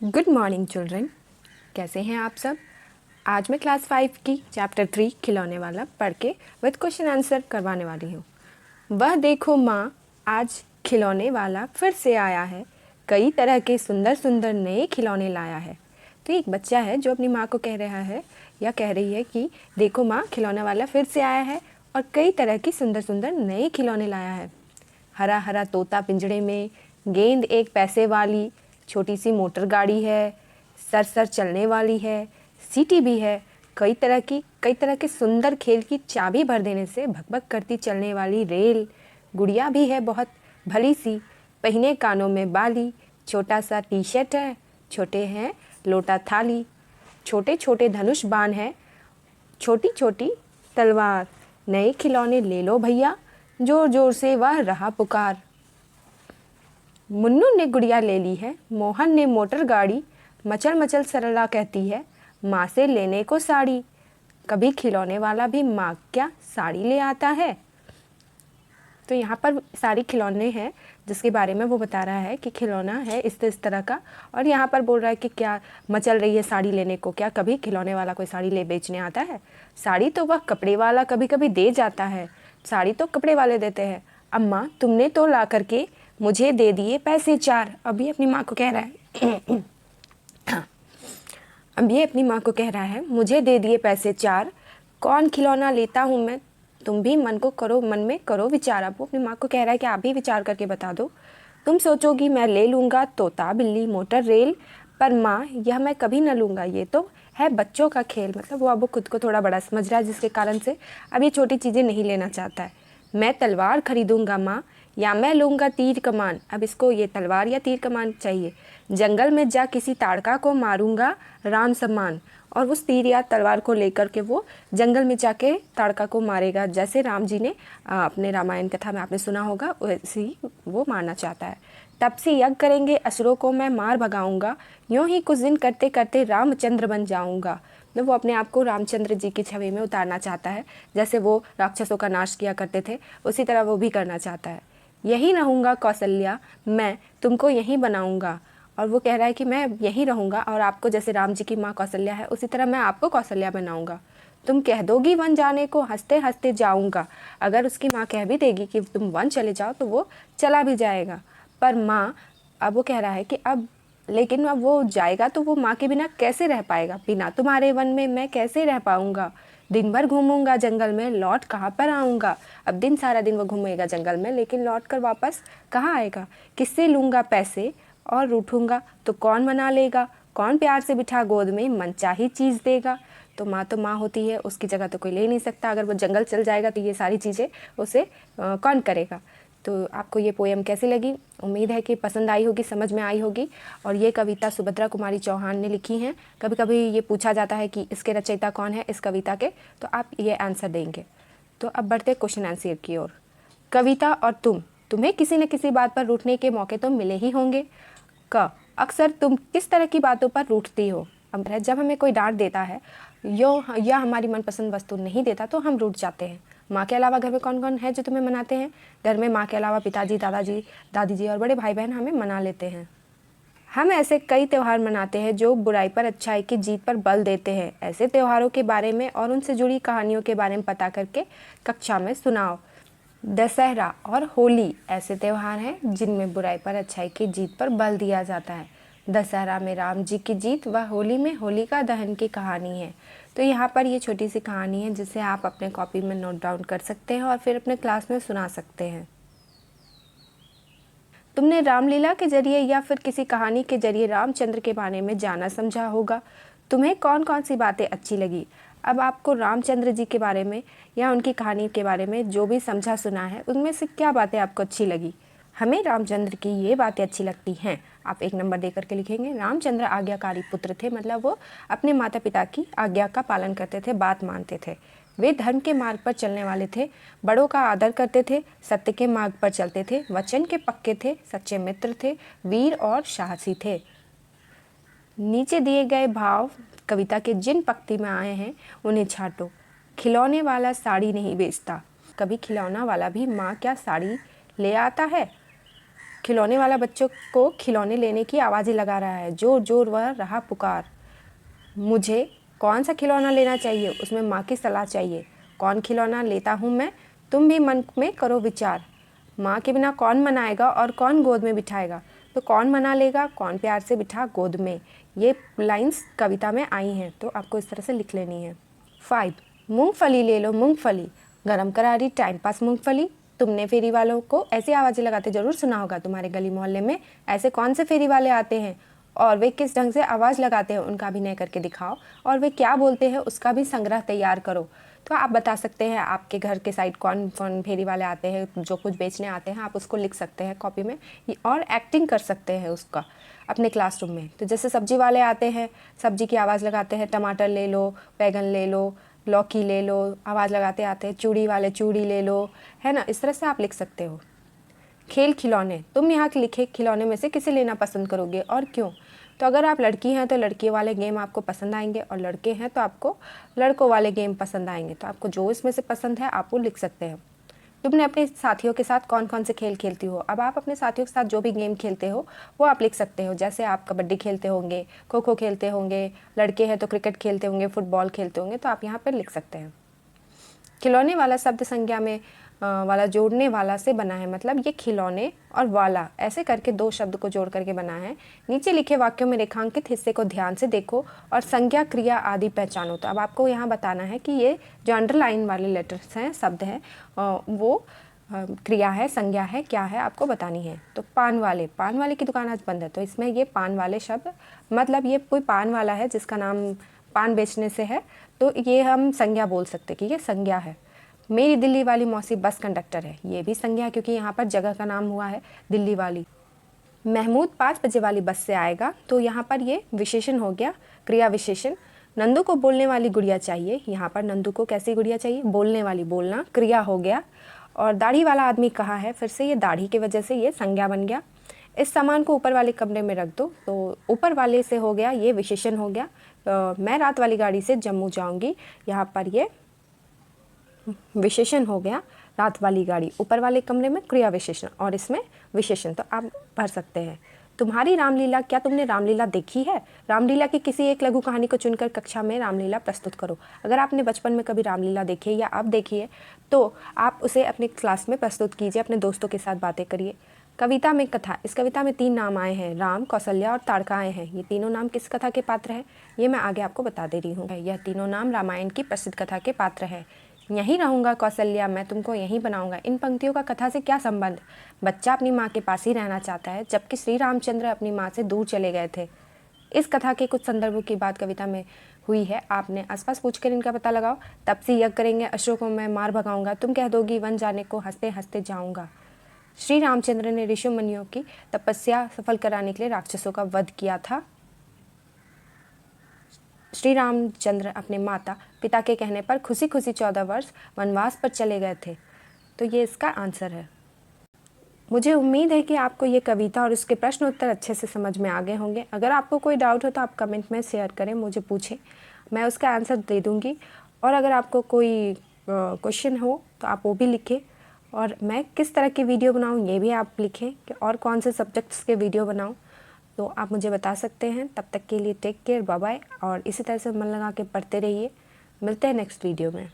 Good morning children. कैसे हैं आप सब। आज मैं क्लास 5 की चैप्टर 3 खिलौने वाला पढ़ के विद क्वेश्चन आंसर करवाने वाली हूँ। वह देखो माँ, आज खिलौने वाला फिर से आया है, कई तरह के सुंदर सुंदर नए खिलौने लाया है। तो एक बच्चा है जो अपनी माँ को कह रहा है या कह रही है कि देखो माँ, खिलौने वाला फिर से आया है और कई तरह की सुंदर सुंदर नए खिलौने लाया है। हरा हरा तोता पिंजड़े में, गेंद एक पैसे वाली, छोटी सी मोटर गाड़ी है, सर सर चलने वाली है, सीटी भी है, कई तरह के सुंदर खेल की चाबी भर देने से भकभक करती चलने वाली रेल, गुड़िया भी है बहुत भली सी, पहिने कानों में बाली, छोटा सा टी शर्ट है, छोटे हैं लोटा थाली, छोटे छोटे धनुष बाण है, छोटी छोटी तलवार, नए खिलौने ले लो भैया, जोर जोर से वह रहा पुकार। मुन्नू ने गुड़िया ले ली है, मोहन ने मोटर गाड़ी, मचल मचल सरला कहती है माँ से लेने को साड़ी, कभी खिलौने वाला भी माँ क्या साड़ी ले आता है। तो यहाँ पर सारी खिलौने हैं जिसके बारे में वो बता रहा है कि खिलौना है इस तरह का, और यहाँ पर बोल रहा है कि क्या मचल रही है साड़ी लेने को, क्या कभी खिलौने वाला कोई साड़ी ले बेचने आता है। साड़ी तो वह कपड़े वाला कभी कभी दे जाता है, साड़ी तो कपड़े वाले देते हैं। अम्मा तुमने तो ला करके मुझे दे दिए पैसे 4। अब ये अपनी माँ को कह रहा है अब ये अपनी माँ को कह रहा है मुझे दे दिए पैसे 4, कौन खिलौना लेता हूँ मैं, तुम भी मन में करो विचार। अब वो अपनी माँ को कह रहा है कि आप भी विचार करके बता दो। तुम सोचोगी मैं ले लूँगा तोता बिल्ली मोटर रेल, पर माँ यह मैं कभी न लूँगा, ये तो है बच्चों का खेल। मतलब वो अब वो खुद को थोड़ा बड़ा समझ रहा है, जिसके कारण से अब ये छोटी चीज़ें नहीं लेना चाहता है। मैं तलवार खरीदूँगा माँ, या मैं लूँगा तीर कमान। अब इसको ये तलवार या तीर कमान चाहिए। जंगल में जा किसी ताड़का को मारूंगा राम सम्मान, और उस तीर या तलवार को लेकर के वो जंगल में जाके ताड़का को मारेगा, जैसे राम जी ने अपने रामायण कथा में आपने सुना होगा, वैसे ही वो मारना चाहता है। तब से यज्ञ करेंगे असुरों को मैं मार भगाऊंगा, यूँ ही कुछ दिन करते करते रामचंद्र बन जाऊंगा। तो वो अपने आप को रामचंद्र जी की छवि में उतारना चाहता है, जैसे वो राक्षसों का नाश किया करते थे उसी तरह वो भी करना चाहता है। यही रहूँगा कौशल्या, मैं तुमको यहीं बनाऊँगा। और वो कह रहा है कि मैं यहीं रहूँगा और आपको, जैसे राम जी की माँ कौशल्या है उसी तरह मैं आपको कौशल्या बनाऊँगा। तुम कह दोगी वन जाने को, हंसते हंसते जाऊँगा। अगर उसकी माँ कह भी देगी कि तुम वन चले जाओ तो वो चला भी जाएगा। पर माँ, अब वो कह रहा है कि लेकिन अब वो जाएगा तो वो माँ के बिना कैसे रह पाएगा, बिना तुम्हारे वन में मैं कैसे रह पाऊँगा। दिन भर घूमूंगा जंगल में, लौट कहाँ पर आऊँगा। अब दिन सारा दिन वो घूमेगा जंगल में, लेकिन लौट कर वापस कहाँ आएगा। किससे लूँगा पैसे और रूठूंगा तो कौन मना लेगा, कौन प्यार से बिठा गोद में मनचाही चीज़ देगा। तो माँ होती है, उसकी जगह तो कोई ले नहीं सकता। अगर वो जंगल चल जाएगा तो ये सारी चीज़ें उसे कौन करेगा। तो आपको ये पोएम कैसी लगी, उम्मीद है कि पसंद आई होगी, समझ में आई होगी। और ये कविता सुभद्रा कुमारी चौहान ने लिखी है। कभी कभी ये पूछा जाता है कि इसके रचयिता कौन है इस कविता के, तो आप ये आंसर देंगे। तो अब बढ़ते क्वेश्चन आंसर की ओर। कविता और तुम्हें किसी न किसी बात पर रूठने के मौके तो मिले ही होंगे। अक्सर तुम किस तरह की बातों पर रूठती हो। अब जब हमें कोई डांट देता है या हमारी मनपसंद वस्तु नहीं देता तो हम रूठ जाते हैं। माँ के अलावा घर में कौन कौन है जो तुम्हें मनाते हैं। घर में माँ के अलावा पिताजी, दादाजी, दादी जी और बड़े भाई बहन हमें मना लेते हैं। हम ऐसे कई त्यौहार मनाते हैं जो बुराई पर अच्छाई की जीत पर बल देते हैं। ऐसे त्योहारों के बारे में और उनसे जुड़ी कहानियों के बारे में पता करके कक्षा में सुनाओ। दशहरा और होली ऐसे त्यौहार हैं जिनमें बुराई पर अच्छाई की जीत पर बल दिया जाता है। दशहरा में राम जी की जीत व होली में होलिका दहन की कहानी है। तो यहाँ पर ये छोटी सी कहानी है जिसे आप अपने कॉपी में नोट डाउन कर सकते हैं और फिर अपने क्लास में सुना सकते हैं। तुमने रामलीला के जरिए या फिर किसी कहानी के जरिए रामचंद्र के बारे में जाना समझा होगा। तुम्हें कौन कौन सी बातें अच्छी लगी। अब आपको रामचंद्र जी के बारे में या उनकी कहानी के बारे में जो भी समझा सुना है उनमें से क्या बातें आपको अच्छी लगी। हमें रामचंद्र की ये बातें अच्छी लगती हैं। आप 1 नंबर दे करके लिखेंगे। रामचंद्र आज्ञाकारी पुत्र थे, मतलब वो अपने माता पिता की आज्ञा का पालन करते थे, बात मानते थे। वे धर्म के मार्ग पर चलने वाले थे, बड़ों का आदर करते थे, सत्य के मार्ग पर चलते थे, वचन के पक्के थे, सच्चे मित्र थे, वीर और साहसी थे। नीचे दिए गए भाव कविता के जिन पंक्ति में आए हैं उन्हें छांटो। खिलौने वाला साड़ी नहीं बेचता, कभी खिलौना वाला भी माँ क्या साड़ी ले आता है। खिलौने वाला बच्चों को खिलौने लेने की आवाज़ें लगा रहा है। जोर जोर वह रहा पुकार, मुझे कौन सा खिलौना लेना चाहिए, उसमें माँ की सलाह चाहिए। कौन खिलौना लेता हूँ मैं, तुम भी मन में करो विचार। माँ के बिना कौन मनाएगा और कौन गोद में बिठाएगा, तो कौन मना लेगा, कौन प्यार से बिठा गोद में। ये लाइंस कविता में आई हैं, तो आपको इस तरह से लिख लेनी है। 5, मूंगफली ले लो मूंगफली, गरम करारी टाइम पास मूंगफली। तुमने फेरी वालों को ऐसी आवाज़ें लगाते ज़रूर सुना होगा। तुम्हारे गली मोहल्ले में ऐसे कौन से फेरी वाले आते हैं और वे किस ढंग से आवाज़ लगाते हैं, उनका अभिनय करके दिखाओ। और वे क्या बोलते हैं उसका भी संग्रह तैयार करो। तो आप बता सकते हैं आपके घर के साइड कौन कौन फेरी वाले आते हैं, जो कुछ बेचने आते हैं, आप उसको लिख सकते हैं कॉपी में और एक्टिंग कर सकते हैं उसका अपने क्लासरूम में। तो जैसे सब्जी वाले आते हैं, सब्जी की आवाज़ लगाते हैं, टमाटर ले लो, बैगन ले लो, लौकी ले लो, आवाज़ लगाते आते हैं। चूड़ी वाले चूड़ी ले लो, है ना। इस तरह से आप लिख सकते हो। खेल खिलौने, तुम यहाँ लिखे खिलौने में से किसे लेना पसंद करोगे और क्यों। तो अगर आप लड़की हैं तो लड़की वाले गेम आपको पसंद आएंगे, और लड़के हैं तो आपको लड़कों वाले गेम पसंद आएंगे। तो आपको जो इसमें से पसंद है आप वो लिख सकते हैं। तुमने अपने साथियों के साथ कौन कौन से खेल खेलती हो। अब आप अपने साथियों के साथ जो भी गेम खेलते हो वो आप लिख सकते हो। जैसे आप कबड्डी खेलते होंगे, खो खो खेलते होंगे, लड़के हैं तो क्रिकेट खेलते होंगे, फुटबॉल खेलते होंगे, तो आप यहाँ पर लिख सकते हैं। खिलौने वाला शब्द संज्ञा में वाला जोड़ने वाला से बना है, मतलब ये खिलौने और वाला ऐसे करके 2 शब्द को जोड़ करके बना है। नीचे लिखे वाक्यों में रेखांकित हिस्से को ध्यान से देखो और संज्ञा क्रिया आदि पहचानो। तो अब आपको यहाँ बताना है कि ये जो अंडरलाइन वाले लेटर्स हैं, शब्द हैं, वो क्रिया है, संज्ञा है, क्या है, आपको बतानी है। तो पान वाले की दुकान आज बंद है, तो इसमें ये पान वाले शब्द, मतलब ये कोई पान वाला है जिसका नाम पान बेचने से है, तो ये हम संज्ञा बोल सकते कि ये संज्ञा है। मेरी दिल्ली वाली मौसी बस कंडक्टर है, ये भी संज्ञा, क्योंकि यहाँ पर जगह का नाम हुआ है दिल्ली वाली। महमूद 5 बजे वाली बस से आएगा, तो यहाँ पर ये विशेषण हो गया, क्रिया विशेषण। नंदू को बोलने वाली गुड़िया चाहिए, यहाँ पर नंदू को कैसी गुड़िया चाहिए, बोलने वाली, बोलना क्रिया हो गया। और दाढ़ी वाला आदमी कहाँ है, फिर से ये दाढ़ी की वजह से ये संज्ञा बन गया। इस सामान को ऊपर वाले कमरे में रख दो, तो ऊपर वाले से हो गया, ये विशेषण हो गया। मैं रात वाली गाड़ी से जम्मू जाऊंगी, यहाँ पर ये विशेषण हो गया। रात वाली गाड़ी, ऊपर वाले कमरे में क्रिया विशेषण और इसमें विशेषण, तो आप भर सकते हैं। तुम्हारी रामलीला, क्या तुमने रामलीला देखी है। रामलीला की किसी एक लघु कहानी को चुनकर कक्षा में रामलीला प्रस्तुत करो। अगर आपने बचपन में कभी रामलीला देखी है या अब देखी है तो आप उसे अपनी क्लास में प्रस्तुत कीजिए, अपने दोस्तों के साथ बातें करिए। कविता में कथा, इस कविता में 3 नाम आए हैं, राम, कौशल्या और ताड़का आए हैं। ये तीनों नाम किस कथा के पात्र हैं, ये मैं आगे आपको बता दे रही हूँ। यह तीनों नाम रामायण की प्रसिद्ध कथा के पात्र हैं। यहीं रहूँगा कौशल्या, मैं तुमको यहीं बनाऊंगा। इन पंक्तियों का कथा से क्या संबंध। बच्चा अपनी माँ के पास ही रहना चाहता है, जबकि श्री रामचंद्र अपनी माँ से दूर चले गए थे। इस कथा के कुछ संदर्भों की बात कविता में हुई है, आपने आसपास पूछकर इनका पता लगाओ। तपसी यज्ञ करेंगे, असुरों को मैं मार भगाऊंगा, तुम कह दोगी वन जाने को, हंसते हंसते जाऊंगा। श्री रामचंद्र ने ऋषि मुनियों की तपस्या सफल कराने के लिए राक्षसों का वध किया था। श्री रामचंद्र अपने माता पिता के कहने पर खुशी खुशी 14 वर्ष वनवास पर चले गए थे। तो ये इसका आंसर है। मुझे उम्मीद है कि आपको ये कविता और इसके प्रश्न उत्तर अच्छे से समझ में आ गए होंगे। अगर आपको कोई डाउट हो तो आप कमेंट में शेयर करें, मुझे पूछें, मैं उसका आंसर दे दूँगी। और अगर आपको कोई क्वेश्चन हो तो आप वो भी लिखें, और मैं किस तरह की वीडियो बनाऊँ ये भी आप लिखें कि और कौन से सब्जेक्ट्स के वीडियो बनाऊँ, तो आप मुझे बता सकते हैं। तब तक के लिए टेक केयर, बाय बाय, और इसी तरह से मन लगा के पढ़ते रहिए। मिलते हैं नेक्स्ट वीडियो में।